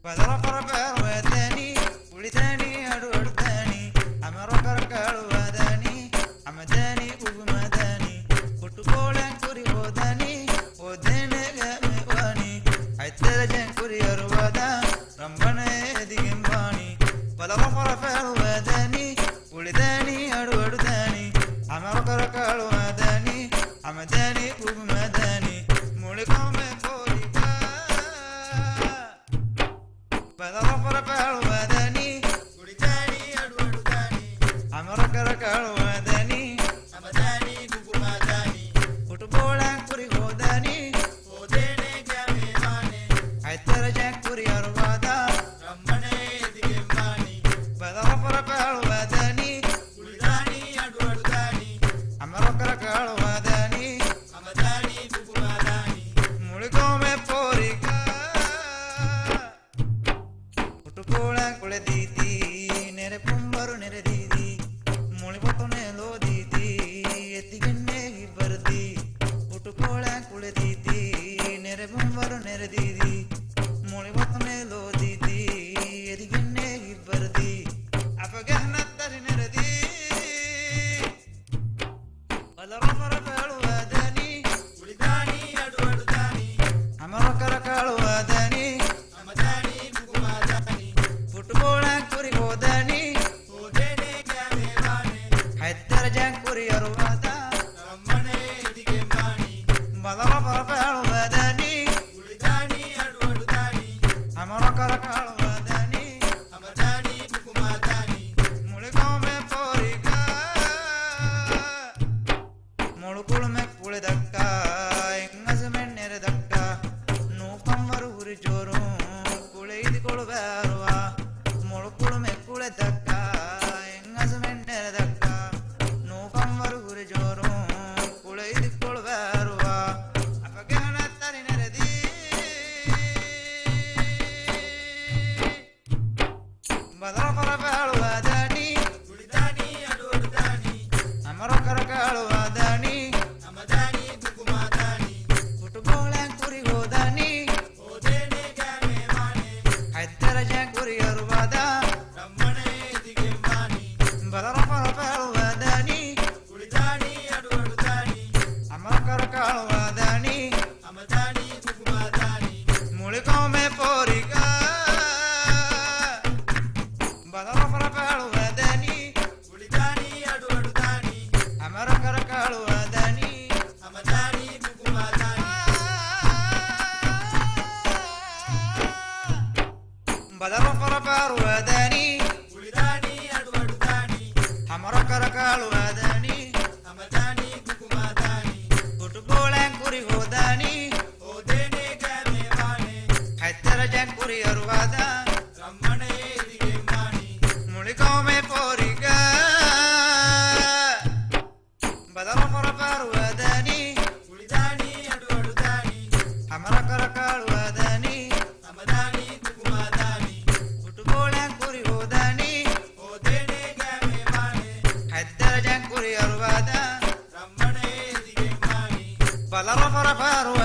ಬದಲ ಪರಪರ್ವದನಿ ಉಳಿದನಿ ಅಡುಡ್ದನಿ ಅಮರಕರ ಕಾಳುವದನಿ ಅಮದನಿ ಉಗುಮದನಿ ಕುಟುಕೋಳ ಕುರಿ ಹೋದನಿ ಓದನೆ ಗಮೆವನಿ ಐತರ ಜನ್ ಕುರಿ ಅರುವದ ರಂಬನ ಎದಿಗೆಂಬಾಣಿ ಬದಲ ಪರಪರ್ವದನಿ ಉಳಿದನಿ ಅಡುಡ್ದನಿ ಅಮರಕರ ಕಾಳುವದನಿ ಅಮದನಿ ಉಗುಮದನಿ ಮುಳಿಕೊಮ್ಮೆ ಬದಲ ಪರಪರ್ವದನಿ ಉಳಿದನಿ ಅಡುಡ್ದನಿ ಅಮರಕರ ಕಾಳುವದನಿ ಅಮದನಿ ಉಗುಮದನಿ ಕುಟುಕೋಳ ಕುರಿ ಹೋದನಿ ಓದನೆ ಗಮೆವನಿ ಐತರ ಜನ್ ಕುರಿ ಅರುವದ ರಂಬನ ಎದಿಗೆಂಬಾಣಿ ಬದಲ ಪರಪರ್ವದನಿ ಉಳಿದನಿ ಅಡುಡ್ದನಿ ಅಮರಕರ ಕಾಳುವದನಿ ಅಮದನಿ ಉಗುಮದನಿ ಮುಳಿಕೊಮ್ಮೆ ಪೋರಿಕ ಕುಟುಕೋಳ ಕುಳೆದೀತಿ ನೆರೆ ಪುಂಬರು ನೆರೆದೀದಿ ಮುಳಿಪೊಟ್ಟನೆ ಲೋದೀತಿ ಎತ್ತಿಗೆನ್ನೆ ಬರ್ದಿ ಕುಟುಕೋಳ ಕುಳೆದೀತಿ ನೆರೆ ಪುಂಬರು ನೆರೆದೀದಿ ಮುಳಿಪೊಟ್ಟನೆ ಲೋದೀತಿ ಎದಿಗೆನ್ನೆ ಬರ್ದಿ ಅಪಗಹನತ್ತರಿ ನೆರೆದಿ ಬದಲ ಪರಪರ್ವದನಿ ಉಳಿದನಿ ಅಡುಡ್ದನಿ ಅಮರಕರ ಕಾಳುವದನಿ ಅಮದನಿ ಉಗುಮದನಿ ಕುಟುಕೋಳ ಕುರಿ ಹೋದನಿ ಓದನೆ ಗಮೆವನಿ ಐತರ ಜನ್ ಕುರಿ ಅರುವದ ರಂಬನ ಎದಿಗೆಂಬಾಣಿ ಬದಲ ಪರಪರ್ವದನಿ ಉಳಿದನಿ ಅಡುಡ್ದನಿ ಅಮರಕರ ಕಾಳುವದನಿ ಅಮದನಿ ಉಗುಮದನಿ ಮುಳಿಕೊಮ್ಮೆ ಪೋರಿಕ ಮುಳುಕುಳುಮೆ ಪುಳೆದಕ್ಕ ಎಂಗಸಮೆಣ್ ನೆರೆದಕ್ಕ ನೂಕಮ್ಮರು ಹುರಿ ಜೋರು ಕುಳೆಯಿದುಕೊಳ್ಳುವ ಮುಳುಕುಳುಮೆ ಕುಳೆದಕ್ಕ ಎಂಗಸಮೆಣ್ ನೆರೆದಕ್ಕ ನೂಕಮ್ಮರು ಹುರಿ ಜೋರು ಕುಳೆಯಿದುಕೊಳ್ಳುವ ಅಪಗಹನ ತರಿ ನೆರೆದಿ ಬದಲ ಪರಪರ್ವದನಿ ಉಳಿದನಿ ಅಡುಡ್ದನಿ ಅಮರಕರ ಕಾಳುವದನಿ ಅಮದನಿ ಉಗುಮದನಿ ಕುಟುಕೋಳ ಕುರಿ ಹೋದನಿ ಓದನೆ ಗಮೆವನಿ ಐತರ ಜನ್ ಕುರಿ ಅರುವದ ರಂಬನ ಎದಿಗೆಂಬಾಣಿ ಬದಲ ಪರಪರ್ವದನಿ ಉಳಿದನಿ ಅಡುಡ್ದನಿ ಅಮರಕರ ಕಾಳುವದನಿ ಅಮದನಿ ಉಗುಮದನಿ ಮುಳಿಕೊಮ್ಮೆ ಪೋರಿಕ ಬದಲ ಪರಪರ್ವದನಿ ಉಳಿದನಿ ಅಡುಡ್ದನಿ ಅಮರಕರ ಕಾಳುವದನಿ ಅಮದನಿ ಉಗುಮದನಿ ಬದಲ ಪರಪರ್ವದನಿ ಉಳಿದನಿ ಅಡುಡ್ದನಿ ಅಮರಕರ ಕಾಳುವದನಿ ಅಮದನಿ ಉಗುಮದನಿ ಕುಟುಕೋಳ ಕುರಿ ಹೋದನಿ ಓದನೆ ಗಮೆವನಿ ಐತರ ಜನ್ ಕುರಿ ಅರುವದ ರಂಬನ ಎದಿಗೆಂಬಾಣಿ ಮುಳಿಕೊಮ್ಮೆ ಪೋರಿಕ ಬದಲ ಪರಪರ್ವದನಿ ಉಳಿದನಿ ಅಡುಡ್ದನಿ ಅಮರಕರ ಕಾಳುವದನಿ ಅಮದನಿ ಉಗುಮದನಿ ಕುಟುಕೋಳ ಕುರಿ ಹೋದನಿ ಓದನೆ ಗಮೆವನಿ ಐತರ ಜನ್ ಕುರಿ ಅರುವದ ರಂಬನ ಎದಿಗೆಂಬಾಣಿ ಬದಲ ಪರಪರ್ವ